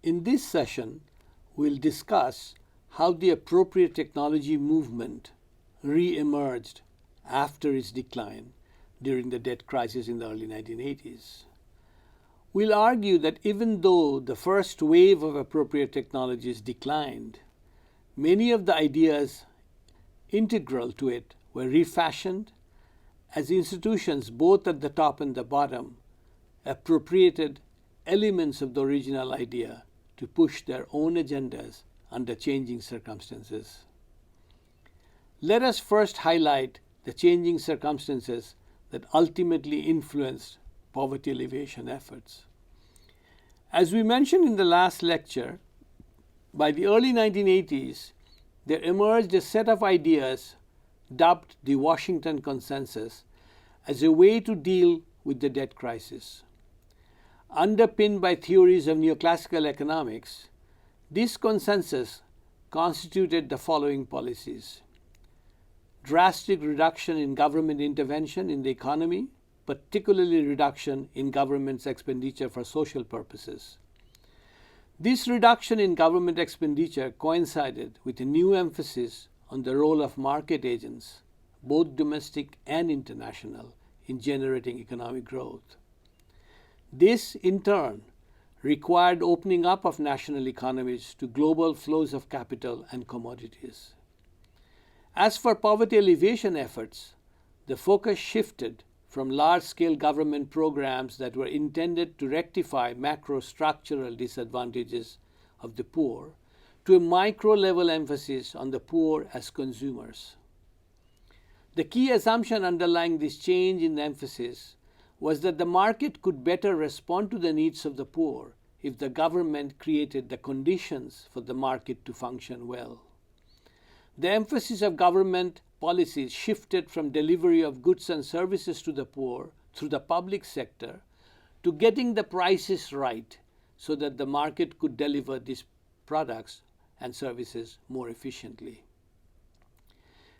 In this session, we'll discuss how the appropriate technology movement re-emerged after its decline during the debt crisis in the early 1980s. We'll argue that even though the first wave of appropriate technologies declined, many of the ideas integral to it were refashioned as institutions both at the top and the bottom appropriated elements of the original idea to push their own agendas under changing circumstances. Let us first highlight the changing circumstances that ultimately influenced poverty alleviation efforts. As we mentioned in the last lecture, by the early 1980s, there emerged a set of ideas dubbed the Washington Consensus as a way to deal with the debt crisis. Underpinned by theories of neoclassical economics, this consensus constituted the following policies: drastic reduction in government intervention in the economy, particularly reduction in government's expenditure for social purposes. This reduction in government expenditure coincided with a new emphasis on the role of market agents, both domestic and international, in generating economic growth. This, in turn, required opening up of national economies to global flows of capital and commodities. As for poverty alleviation efforts, the focus shifted from large-scale government programs that were intended to rectify macro-structural disadvantages of the poor to a micro-level emphasis on the poor as consumers. The key assumption underlying this change in emphasis was that the market could better respond to the needs of the poor if the government created the conditions for the market to function well. The emphasis of government policies shifted from delivery of goods and services to the poor through the public sector to getting the prices right so that the market could deliver these products and services more efficiently.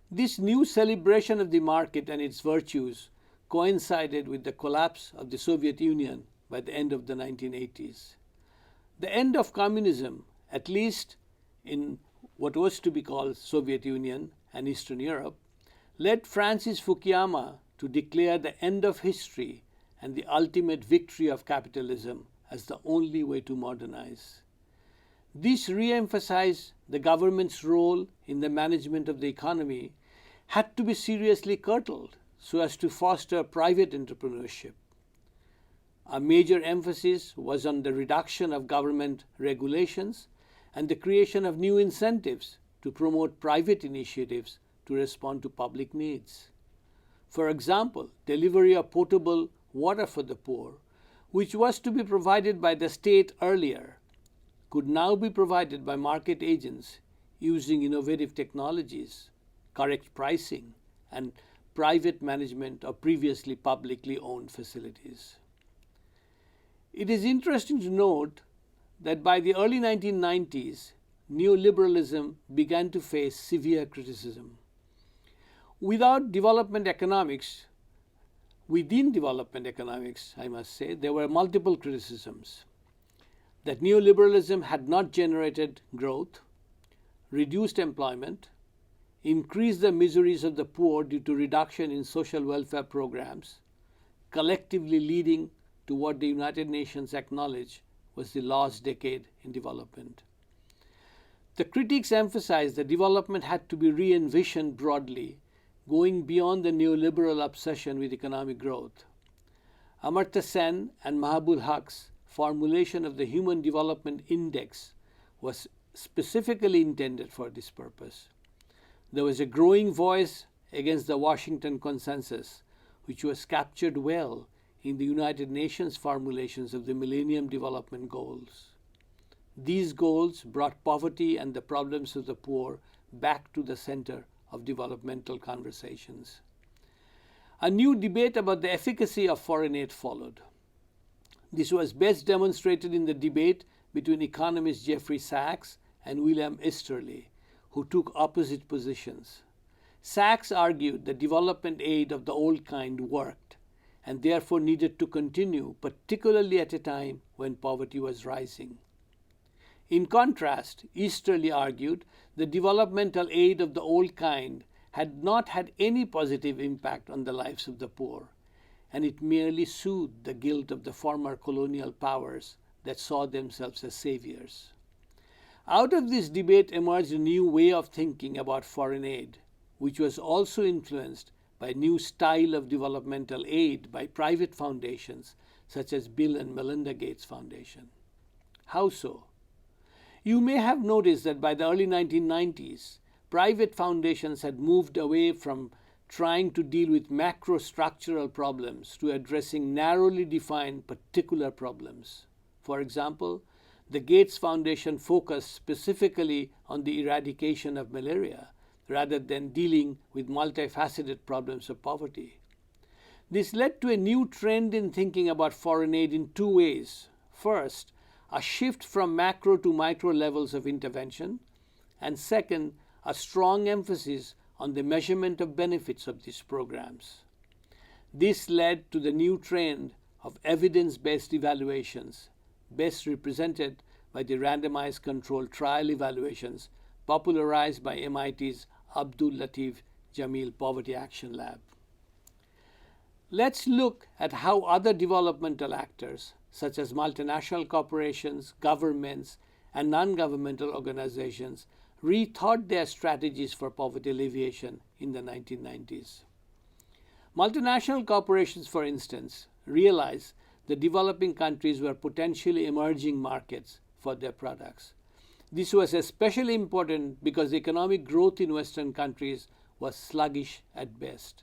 This new celebration of the market and its virtues coincided with the collapse of the Soviet Union by the end of the 1980s. The end of communism, at least in what was to be called Soviet Union and Eastern Europe, led Francis Fukuyama to declare the end of history and the ultimate victory of capitalism as the only way to modernize. This re-emphasized the government's role in the management of the economy had to be seriously curtailed so as to foster private entrepreneurship. A major emphasis was on the reduction of government regulations and the creation of new incentives to promote private initiatives to respond to public needs. For example, delivery of potable water for the poor, which was to be provided by the state earlier, could now be provided by market agents using innovative technologies, correct pricing, and private management of previously publicly owned facilities. It is interesting to note that by the early 1990s, neoliberalism began to face severe criticism. Within development economics, I must say, there were multiple criticisms. That neoliberalism had not generated growth, reduced employment, increased the miseries of the poor due to reduction in social welfare programs, collectively leading to what the United Nations acknowledged was the lost decade in development. The critics emphasized that development had to be re-envisioned broadly, going beyond the neoliberal obsession with economic growth. Amartya Sen and Mahabul Haq's formulation of the Human Development Index was specifically intended for this purpose. There was a growing voice against the Washington Consensus, which was captured well in the United Nations formulations of the Millennium Development Goals. These goals brought poverty and the problems of the poor back to the center of developmental conversations. A new debate about the efficacy of foreign aid followed. This was best demonstrated in the debate between economist Jeffrey Sachs and William Easterly, who took opposite positions. Sachs argued that development aid of the old kind worked and therefore needed to continue, particularly at a time when poverty was rising. In contrast, Easterly argued the developmental aid of the old kind had not had any positive impact on the lives of the poor, and it merely soothed the guilt of the former colonial powers that saw themselves as saviors. Out of this debate emerged a new way of thinking about foreign aid, which was also influenced by a new style of developmental aid by private foundations such as Bill and Melinda Gates Foundation. How so? You may have noticed that by the early 1990s, private foundations had moved away from trying to deal with macro-structural problems to addressing narrowly defined particular problems. For example, the Gates Foundation focused specifically on the eradication of malaria rather than dealing with multifaceted problems of poverty. This led to a new trend in thinking about foreign aid in two ways. First, a shift from macro to micro levels of intervention, and second, a strong emphasis on the measurement of benefits of these programs. This led to the new trend of evidence-based evaluations, best represented by the randomized controlled trial evaluations popularized by MIT's Abdul Latif Jameel Poverty Action Lab. Let's look at how other developmental actors, such as multinational corporations, governments, and non-governmental organizations, rethought their strategies for poverty alleviation in the 1990s. Multinational corporations, for instance, realized that developing countries were potentially emerging markets for their products. This was especially important because economic growth in Western countries was sluggish at best.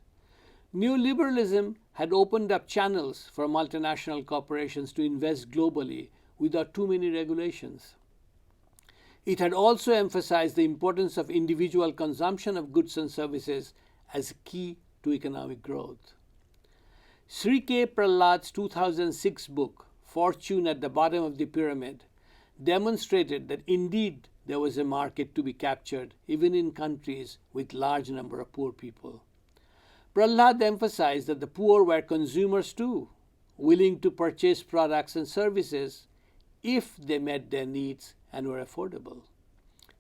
Neoliberalism had opened up channels for multinational corporations to invest globally without too many regulations. It had also emphasized the importance of individual consumption of goods and services as key to economic growth. Sri K. Prahlad's 2006 book, Fortune at the Bottom of the Pyramid, demonstrated that indeed there was a market to be captured even in countries with large number of poor people. Prahlad emphasized that the poor were consumers too, willing to purchase products and services if they met their needs and were affordable.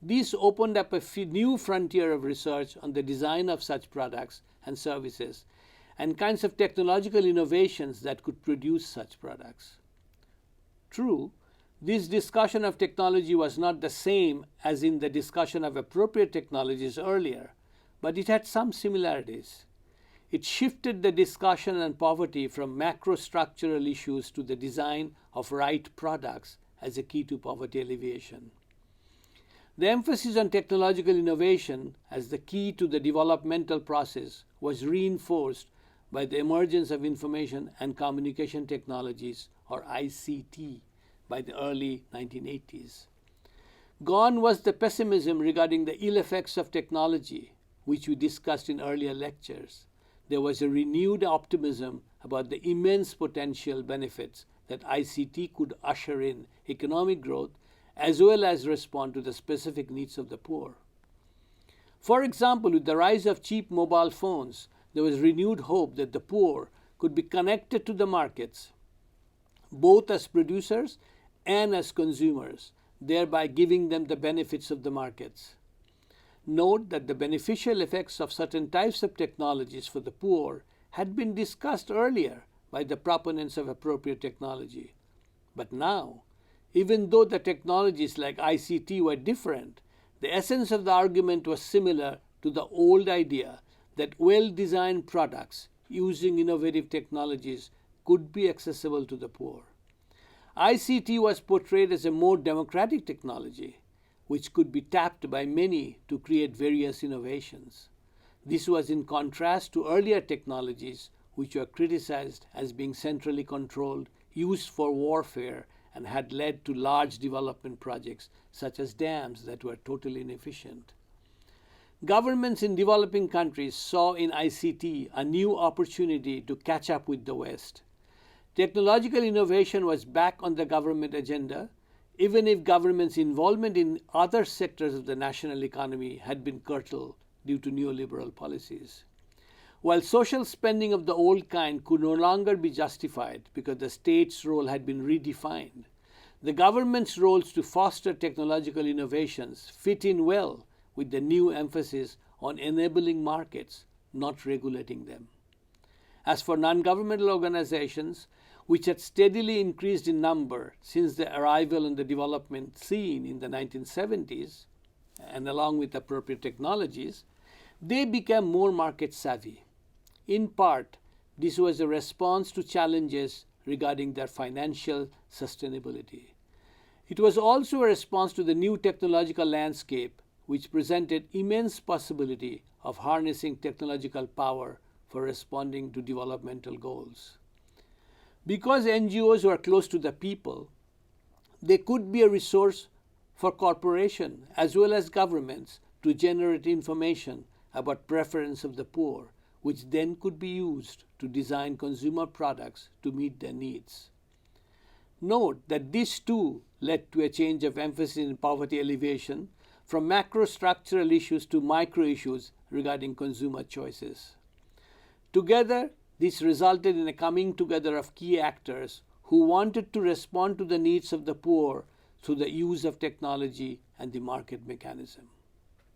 This opened up a new frontier of research on the design of such products and services and kinds of technological innovations that could produce such products. True, this discussion of technology was not the same as in the discussion of appropriate technologies earlier, but it had some similarities. It shifted the discussion on poverty from macro-structural issues to the design of right products as a key to poverty alleviation. The emphasis on technological innovation as the key to the developmental process was reinforced by the emergence of information and communication technologies, or ICT, by the early 1980s. Gone was the pessimism regarding the ill effects of technology, which we discussed in earlier lectures. There was a renewed optimism about the immense potential benefits that ICT could usher in economic growth as well as respond to the specific needs of the poor. For example, with the rise of cheap mobile phones, there was renewed hope that the poor could be connected to the markets, both as producers and as consumers, thereby giving them the benefits of the markets. Note that the beneficial effects of certain types of technologies for the poor had been discussed earlier by the proponents of appropriate technology. But now, even though the technologies like ICT were different, the essence of the argument was similar to the old idea that well-designed products using innovative technologies could be accessible to the poor. ICT was portrayed as a more democratic technology, which could be tapped by many to create various innovations. This was in contrast to earlier technologies which were criticized as being centrally controlled, used for warfare, and had led to large development projects such as dams that were totally inefficient. Governments in developing countries saw in ICT a new opportunity to catch up with the West. Technological innovation was back on the government agenda, even if government's involvement in other sectors of the national economy had been curtailed due to neoliberal policies. While social spending of the old kind could no longer be justified because the state's role had been redefined, The government's roles to foster technological innovations fit in well with the new emphasis on enabling markets, not regulating them. As for non-governmental organizations, which had steadily increased in number since the arrival on the development scene in the 1970s, and along with appropriate technologies, they became more market savvy. In part, this was a response to challenges regarding their financial sustainability. It was also a response to the new technological landscape, which presented immense possibility of harnessing technological power for responding to developmental goals. Because NGOs were close to the people, they could be a resource for corporations as well as governments to generate information about preference of the poor, which then could be used to design consumer products to meet their needs. Note that this too led to a change of emphasis in poverty alleviation from macro-structural issues to micro-issues regarding consumer choices. Together, this resulted in a coming together of key actors who wanted to respond to the needs of the poor through the use of technology and the market mechanism.